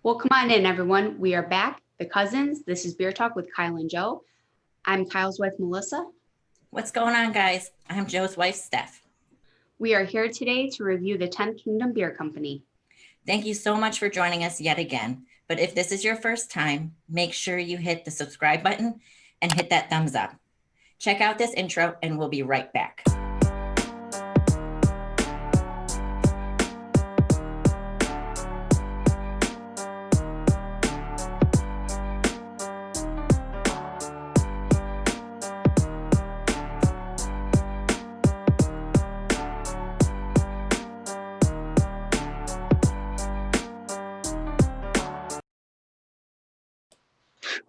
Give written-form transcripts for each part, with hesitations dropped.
Well, come on in, everyone. We are back, the cousins. This is Beer Talk with Kyle and Joe. I'm Kyle's wife, Melissa. What's going on, guys? I'm Joe's wife, Steph. We are here today to review the 10th Kingdom Beer Company. Thank you so much for joining us yet again. But if this is your first time, make sure you hit the subscribe button and hit that thumbs up. Check out this intro and we'll be right back.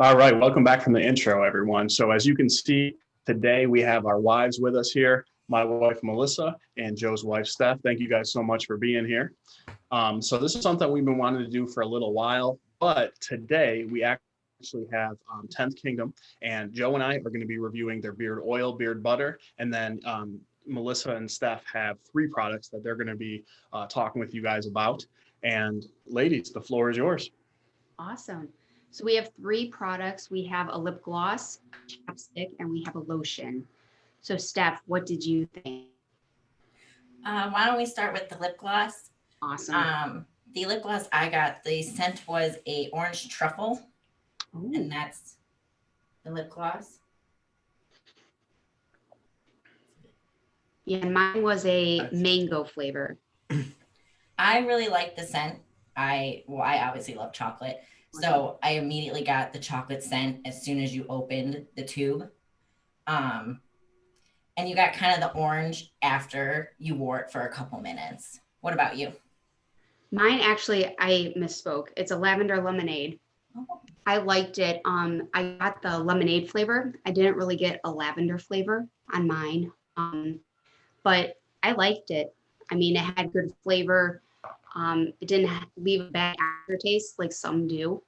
All right, welcome back from the intro, everyone. So as you can see, today we have our wives with us here, my wife, Melissa, and Joe's wife, Steph. Thank you guys so much for being here. So this is something we've been wanting to do for a little while, but today we actually have 10th Kingdom, and Joe and I are going to be reviewing their beard oil, beard butter, and then Melissa and Steph have 3 products that they're going to be talking with you guys about. And ladies, the floor is yours. Awesome. So we have 3 products. We have a lip gloss, a chapstick, and we have a lotion. So Steph, what did you think? Why don't we start with the lip gloss? Awesome. The lip gloss I got, the scent was a orange truffle. Ooh. And that's the lip gloss. Yeah, mine was a mango flavor. I really like the scent. I obviously love chocolate. So I immediately got the chocolate scent as soon as you opened the tube. And you got kind of the orange after you wore it for a couple minutes. What about you? Mine actually, I misspoke. It's a lavender lemonade. Oh. I liked it. I got the lemonade flavor. I didn't really get a lavender flavor on mine. But I liked it. I mean, it had good flavor. It didn't leave a bad aftertaste like some do.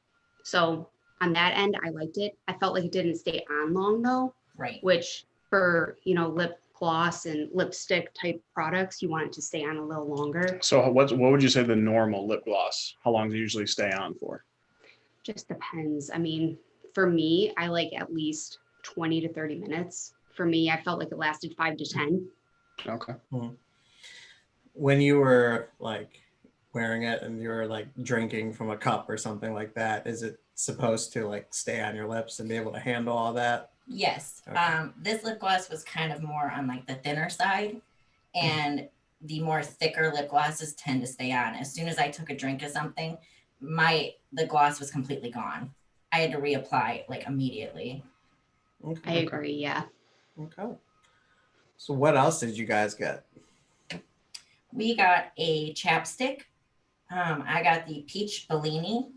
So on that end, I liked it. I felt like it didn't stay on long though. Right. Which for, lip gloss and lipstick type products, you want it to stay on a little longer. So what would you say the normal lip gloss? How long do you usually stay on for? Just depends. I mean, for me, I like at least 20 to 30 minutes. For me, I felt like it lasted 5 to 10. Okay. When you were like wearing it and you were like drinking from a cup or something like that, is it supposed to like stay on your lips and be able to handle all that? Yes. Okay. This lip gloss was kind of more on like the thinner side, and the more thicker lip glosses tend to stay on. As soon as I took a drink of something, the gloss was completely gone. I had to reapply like immediately. I agree. Yeah. Okay. So what else did you guys get? We got a chapstick. I got the Peach Bellini.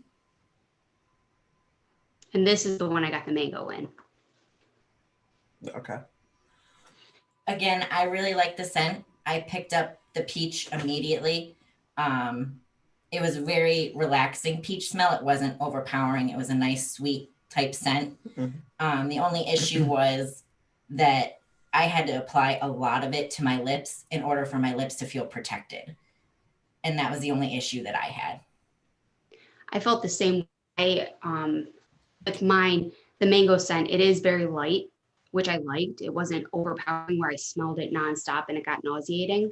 And this is the one I got the mango in. Okay. Again, I really like the scent. I picked up the peach immediately. It was a very relaxing peach smell. It wasn't overpowering. It was a nice, sweet type scent. Mm-hmm. The only issue was that I had to apply a lot of it to my lips in order for my lips to feel protected. And that was the only issue that I had. I felt the same way with mine, the mango scent. It is very light, which I liked. It wasn't overpowering where I smelled it nonstop and it got nauseating.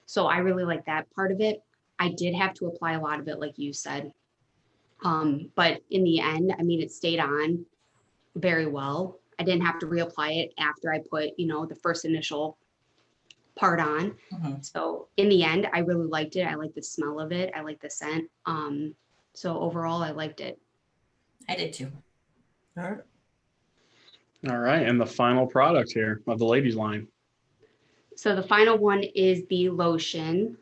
So I really like that part of it. I did have to apply a lot of it, like you said. But in the end, I mean, it stayed on very well. I didn't have to reapply it after I put, the first initial part on. Mm-hmm. So in the end, I really liked it. I like the smell of it. I like the scent. So overall, I liked it. I did too. All right. All right. And the final product here of the ladies line. So the final one is the lotion.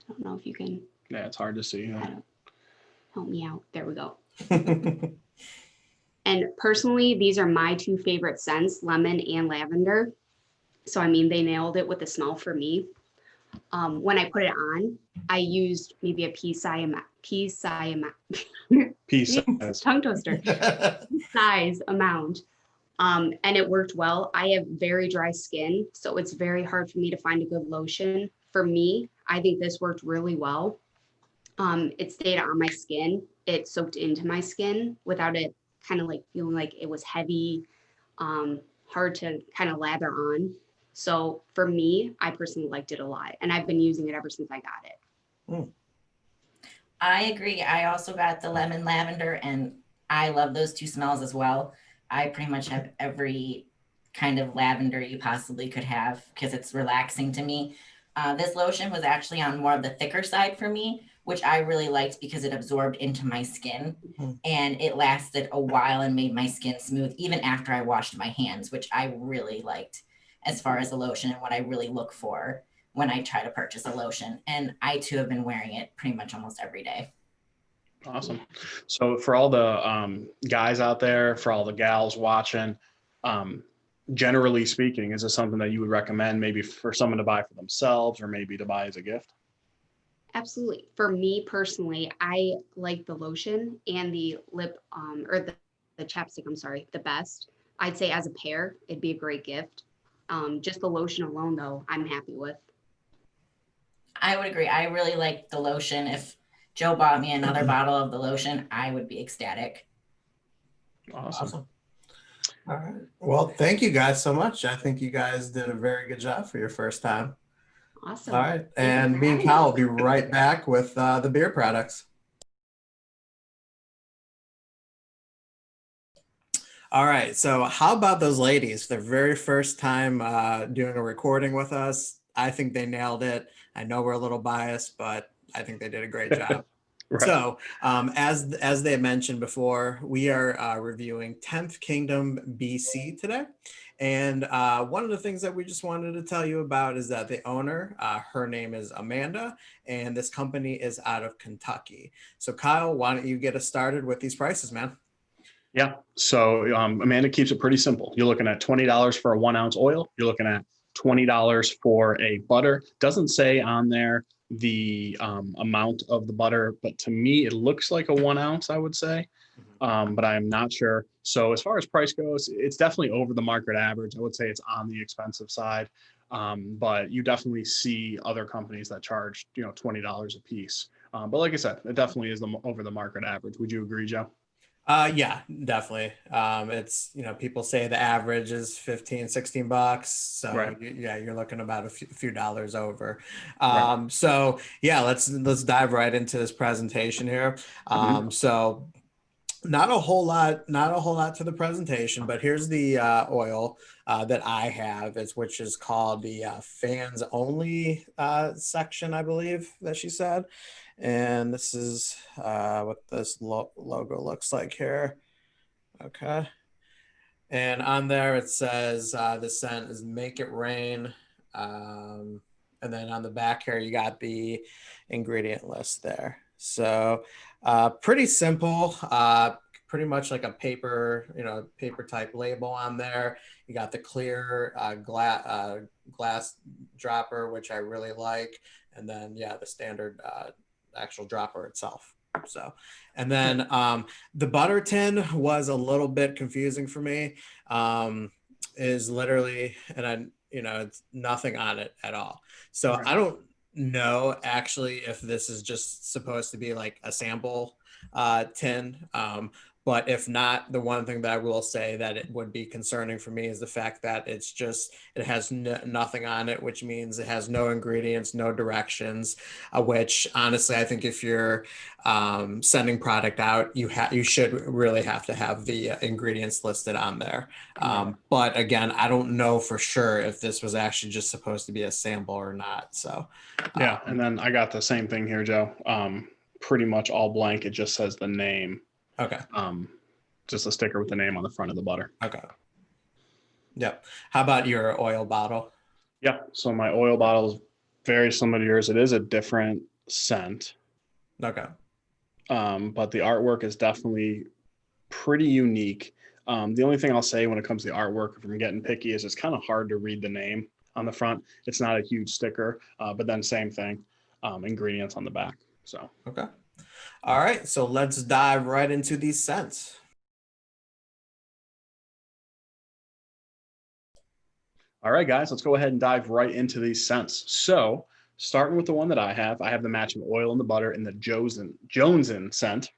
I don't know if you can. Yeah, it's hard to see. Help me out. There we go. And personally, these are my 2 favorite scents, lemon and lavender. So, I mean, they nailed it with the smell for me. When I put it on, I used maybe a tongue twister, size amount. And it worked well. I have very dry skin, so it's very hard for me to find a good lotion. For me, I think this worked really well. It stayed on my skin. It soaked into my skin without it kind of like feeling like it was heavy, hard to kind of lather on. So for me, I personally liked it a lot, and I've been using it ever since I got it. Mm. I agree. I also got the lemon lavender, and I love those two smells as well. I pretty much have every kind of lavender you possibly could have because it's relaxing to me. This lotion was actually on more of the thicker side for me, which I really liked because it absorbed into my skin and it lasted a while and made my skin smooth even after I washed my hands, which I really liked as far as the lotion and what I really look for when I try to purchase a lotion. And I too have been wearing it pretty much almost every day. Awesome. So for all the guys out there, for all the gals watching, generally speaking, is this something that you would recommend maybe for someone to buy for themselves or maybe to buy as a gift? Absolutely. For me personally, I like the lotion and the lip or the chapstick, I'm sorry, the best. I'd say as a pair, it'd be a great gift. Just the lotion alone though, I'm happy with. I would agree. I really like the lotion. If Joe bought me another bottle of the lotion, I would be ecstatic. Awesome. All right. Well, thank you guys so much. I think you guys did a very good job for your first time. Awesome. All right. And me and Kyle will be right back with the beer products. All right. So how about those ladies? Their very first time doing a recording with us. I think they nailed it. I know we're a little biased, but I think they did a great job. Right. So as they mentioned before, we are reviewing 10th Kingdom BC today. And one of the things that we just wanted to tell you about is that the owner, her name is Amanda, and this company is out of Kentucky. So Kyle, why don't you get us started with these prices, man? Yeah. So Amanda keeps it pretty simple. You're looking at $20 for a 1 ounce oil. You're looking at $20 for a butter. Doesn't say on there the amount of the butter, but to me, it looks like a 1 ounce, I would say, but I'm not sure. So as far as price goes, it's definitely over the market average. I would say it's on the expensive side, but you definitely see other companies that charge, $20 a piece. But like I said, it definitely is over the market average. Would you agree, Joe? Yeah, definitely. It's, people say the average is $15-16. So right. You're looking about a few dollars over. Right. So yeah, let's dive right into this presentation here. So not a whole lot to the presentation, but here's the oil that I have, which is called the fans only section, I believe that she said. And this is what this logo looks like here. Okay. And on there it says the scent is Make It Rain. And then on the back here, you got the ingredient list there. So pretty simple, pretty much like a paper type label on there. You got the clear glass dropper, which I really like. And then, the standard actual dropper itself. So, and then the butter tin was a little bit confusing for me. Is literally, and it's nothing on it at all. So right. I don't know actually if this is just supposed to be like a sample tin. But if not, the one thing that I will say that it would be concerning for me is the fact that it has nothing on it, which means it has no ingredients, no directions, which honestly, I think if you're sending product out, you should really have to have the ingredients listed on there. But again, I don't know for sure if this was actually just supposed to be a sample or not. So yeah, and then I got the same thing here, Joe. Pretty much all blank. It just says the name. Okay. Just a sticker with the name on the front of the butter. Okay. Yep. How about your oil bottle? Yeah. So my oil bottle is very similar to yours. It is a different scent. Okay. But the artwork is definitely pretty unique. The only thing I'll say when it comes to the artwork, if I'm getting picky, is it's kind of hard to read the name on the front. It's not a huge sticker, but then same thing, ingredients on the back. So. Okay. All right, so let's dive right into these scents. All right, guys, let's go ahead and dive right into these scents. So Starting with the one that I have the matching oil and the butter in the Jonesin scent,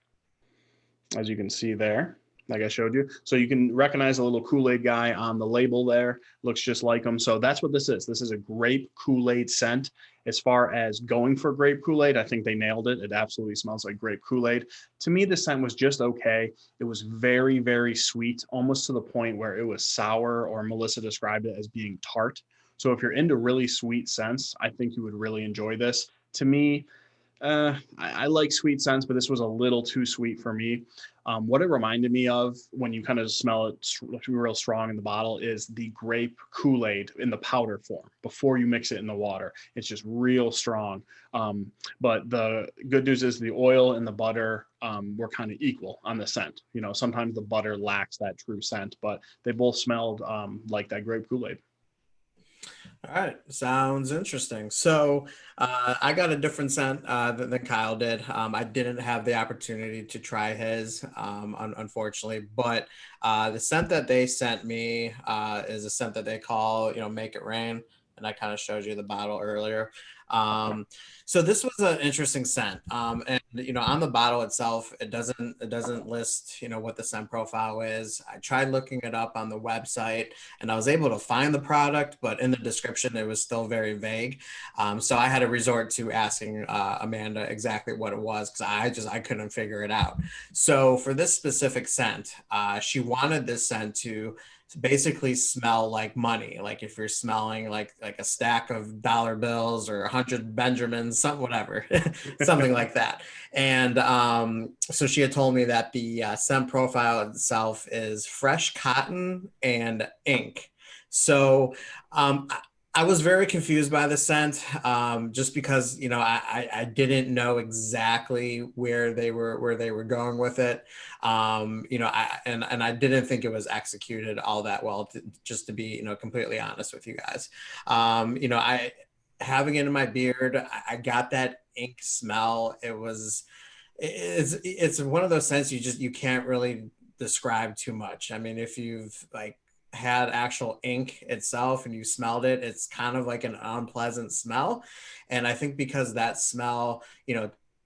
as you can see there, like I showed you. So you can recognize a little Kool-Aid guy on the label there. Looks just like him. So that's what this is. This is a grape Kool-Aid scent. As far as going for grape Kool-Aid, I think they nailed it. It absolutely smells like grape Kool-Aid. To me, the scent was just okay. It was very, very sweet, almost to the point where it was sour, or Melissa described it as being tart. So if you're into really sweet scents, I think you would really enjoy this. To me, I like sweet scents, but this was a little too sweet for me. What it reminded me of when you kind of smell it real strong in the bottle is the grape Kool-Aid in the powder form before you mix it in the water. It's just real strong. But the good news is the oil and the butter were kind of equal on the scent. You know, sometimes the butter lacks that true scent, but they both smelled like that grape Kool-Aid. All right, sounds interesting. So I got a different scent than Kyle did. I didn't have the opportunity to try his, unfortunately, but the scent that they sent me is a scent that they call, Make It Rain. And I kind of showed you the bottle earlier. So this was an interesting scent. And on the bottle itself, it doesn't list, what the scent profile is. I tried looking it up on the website and I was able to find the product, but in the description, it was still very vague. So I had to resort to asking Amanda exactly what it was, because I couldn't figure it out. So for this specific scent, she wanted this scent to basically smell like money, like if you're smelling like a stack of dollar bills or 100 Benjamins, something, whatever, something like that. And so she had told me that the scent profile itself is fresh cotton and ink. So I was very confused by the scent, just because I didn't know exactly where they were going with it. I didn't think it was executed all that well, just to be completely honest with you guys. I having it in my beard, I got that ink smell. It's one of those scents you can't really describe too much. I mean, if you've had actual ink itself and you smelled it, it's kind of like an unpleasant smell. And I think because that smell,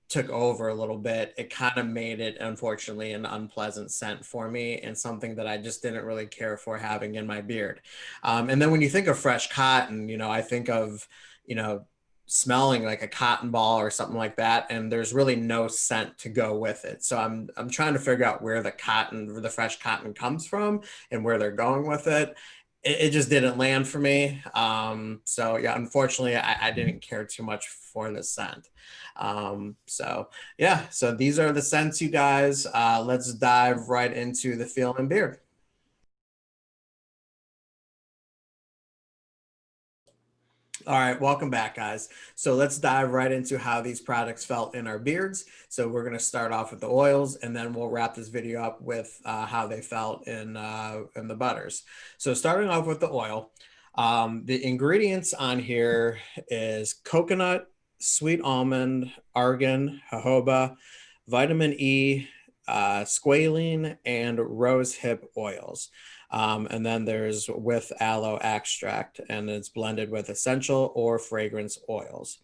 took over a little bit, it kind of made it, unfortunately, an unpleasant scent for me, and something that I just didn't really care for having in my beard. And then when you think of fresh cotton, I think of, smelling like a cotton ball or something like that, and there's really no scent to go with it. So I'm trying to figure out where the fresh cotton comes from and where they're going with it. It just didn't land for me. So yeah, unfortunately, I didn't care too much for the scent. So these are the scents, you guys. Let's dive right into the feel and beard. All right, welcome back, guys. So let's dive right into how these products felt in our beards. So we're going to start off with the oils, and then we'll wrap this video up with how they felt in the butters. So starting off with the oil, the ingredients on here is coconut, sweet almond, argan, jojoba, vitamin E, squalene, and rose hip oils. And then there's with aloe extract, and it's blended with essential or fragrance oils.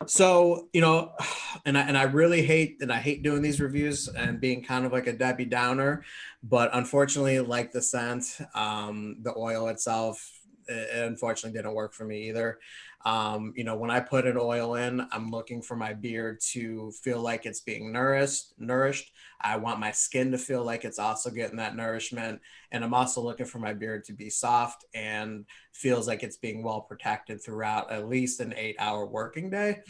So, and I really hate doing these reviews and being kind of like a Debbie Downer, but unfortunately, like the scent, the oil itself, it unfortunately didn't work for me either. When I put an oil in, I'm looking for my beard to feel like it's being nourished. I want my skin to feel like it's also getting that nourishment. And I'm also looking for my beard to be soft and feels like it's being well protected throughout at least an 8-hour working day.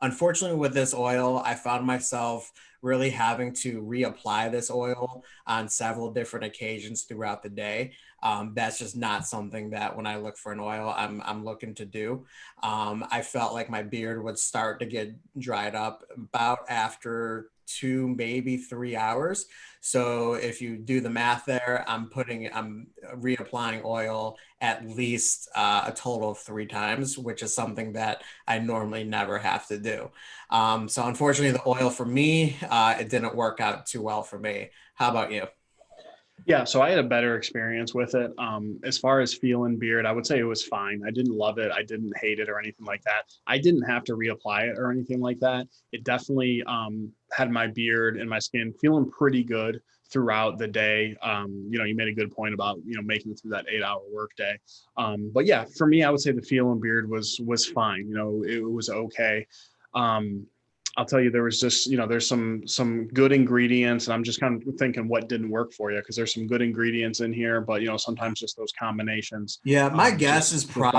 Unfortunately, with this oil, I found myself really having to reapply this oil on several different occasions throughout the day. That's just not something that when I look for an oil, I'm looking to do. I felt like my beard would start to get dried up about after 2, maybe 3 hours. So if you do the math there, I'm reapplying oil at least a total of 3 times, which is something that I normally never have to do. So unfortunately, the oil for me, it didn't work out too well for me. How about you? Yeah, so I had a better experience with it. As far as feeling beard, I would say it was fine. I didn't love it. I didn't hate it or anything like that. I didn't have to reapply it or anything like that. It definitely had my beard and my skin feeling pretty good throughout the day. You made a good point about, making it through that 8-hour workday. But yeah, for me, I would say the feel and beard was fine. It was okay. I'll tell you, there was just, there's some good ingredients, and I'm just kind of thinking what didn't work for you, because there's some good ingredients in here, but sometimes just those combinations. Yeah, my guess is just don't work.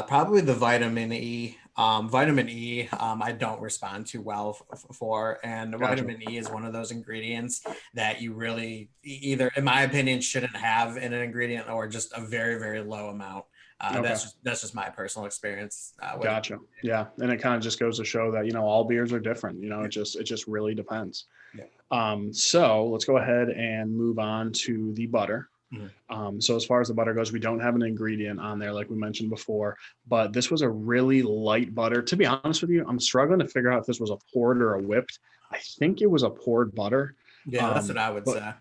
probably the vitamin E. Vitamin E, I don't respond too well for, and Gotcha. vitamin E is one of those ingredients that you really either, in my opinion, shouldn't have in an ingredient, or just a very, very low amount. Okay. That's just my personal experience. Gotcha. Yeah, and it kind of just goes to show that all beers are different. It just really depends. Yeah. So let's go ahead and move on to the butter. Mm-hmm. So as far as the butter goes, we don't have an ingredient on there like we mentioned before, but this was a really light butter. To be honest with you, I'm struggling to figure out if this was a poured or a whipped. I think it was a poured butter. Yeah, that's what I would say.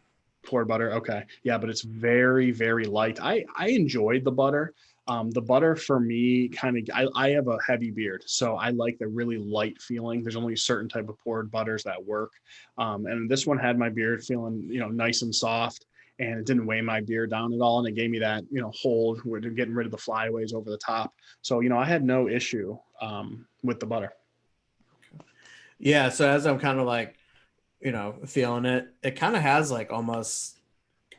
Poured butter. Okay. Yeah, but it's very, very light. I enjoyed the butter. The butter for me I have a heavy beard, so I like the really light feeling. There's only a certain type of poured butters that work. And this one had my beard feeling, nice and soft, and it didn't weigh my beard down at all. And it gave me that, hold where they're getting rid of the flyaways over the top. So, I had no issue with the butter. Yeah. So as I'm kind of like, feeling it, it kind of has like almost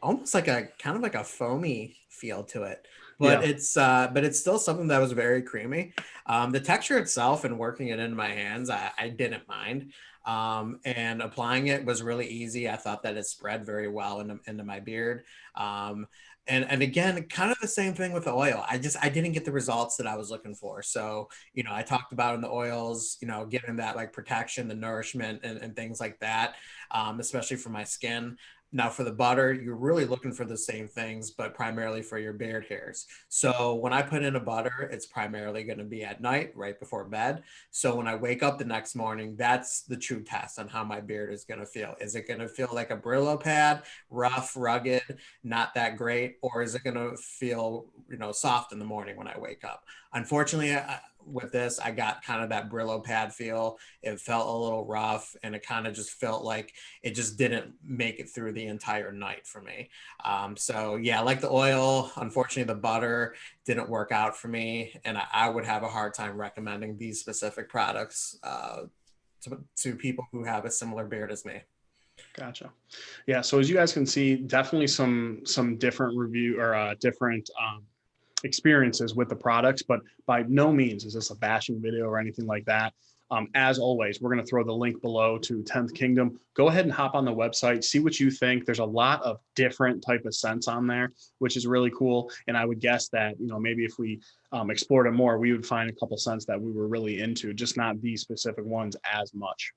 like a kind of like a foamy feel to it. But yeah. It's still something that was very creamy. The texture itself and working it into my hands, I didn't mind. And applying it was really easy. I thought that it spread very well into my beard. And again, kind of the same thing with the oil. I didn't get the results that I was looking for. So, I talked about in the oils, getting that like protection, the nourishment and things like that, especially for my skin. Now for the butter, you're really looking for the same things, but primarily for your beard hairs. So when I put in a butter, it's primarily going to be at night, right before bed. So when I wake up the next morning, that's the true test on how my beard is going to feel. Is it going to feel like a Brillo pad, rough, rugged, not that great? Or is it going to feel, soft in the morning when I wake up? Unfortunately, with this, I got kind of that Brillo pad feel. It felt a little rough, and it kind of just felt like it just didn't make it through the entire night for me. So yeah, like the oil, unfortunately the butter didn't work out for me, and I would have a hard time recommending these specific products to people who have a similar beard as me. Gotcha. Yeah, so as you guys can see, definitely some different review or different experiences with the products, but by no means is this a bashing video or anything like that. As always, we're going to throw the link below to 10th Kingdom. Go ahead and hop on the website, see what you think. There's a lot of different type of scents on there, which is really cool. And I would guess that, maybe if we explored it more, we would find a couple scents that we were really into, just not these specific ones as much.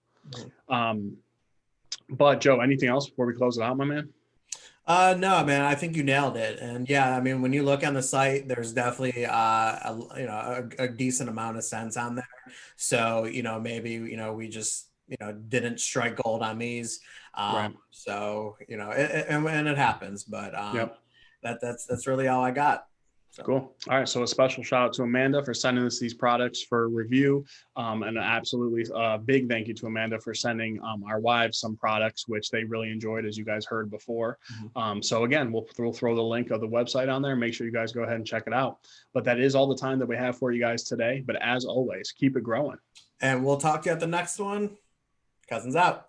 But Joe, anything else before we close it out, my man? No, man, I think you nailed it. And yeah, I mean, when you look on the site, there's definitely a decent amount of scents on there. So, maybe, we just, didn't strike gold on these. Right. So, and it happens, but that's really all I got. So. Cool. All right. So a special shout out to Amanda for sending us these products for review. And an absolutely big thank you to Amanda for sending our wives some products, which they really enjoyed, as you guys heard before. So again, we'll throw the link of the website on there. Make sure you guys go ahead and check it out. But that is all the time that we have for you guys today. But as always, keep it growing. And we'll talk to you at the next one. Cousins out.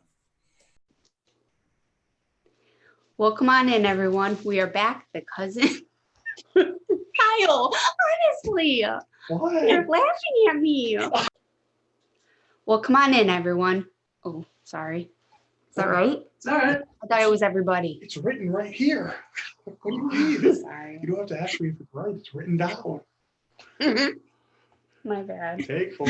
Well, come on in, everyone. We are back. The cousin. Kyle, honestly, what? You're laughing at me. Well, come on in, everyone. Oh, sorry. Is that right? It's all right. I thought it was everybody. It's written right here. What do you mean? Sorry. You don't have to ask me if it's right. It's written down. My bad. Take 4.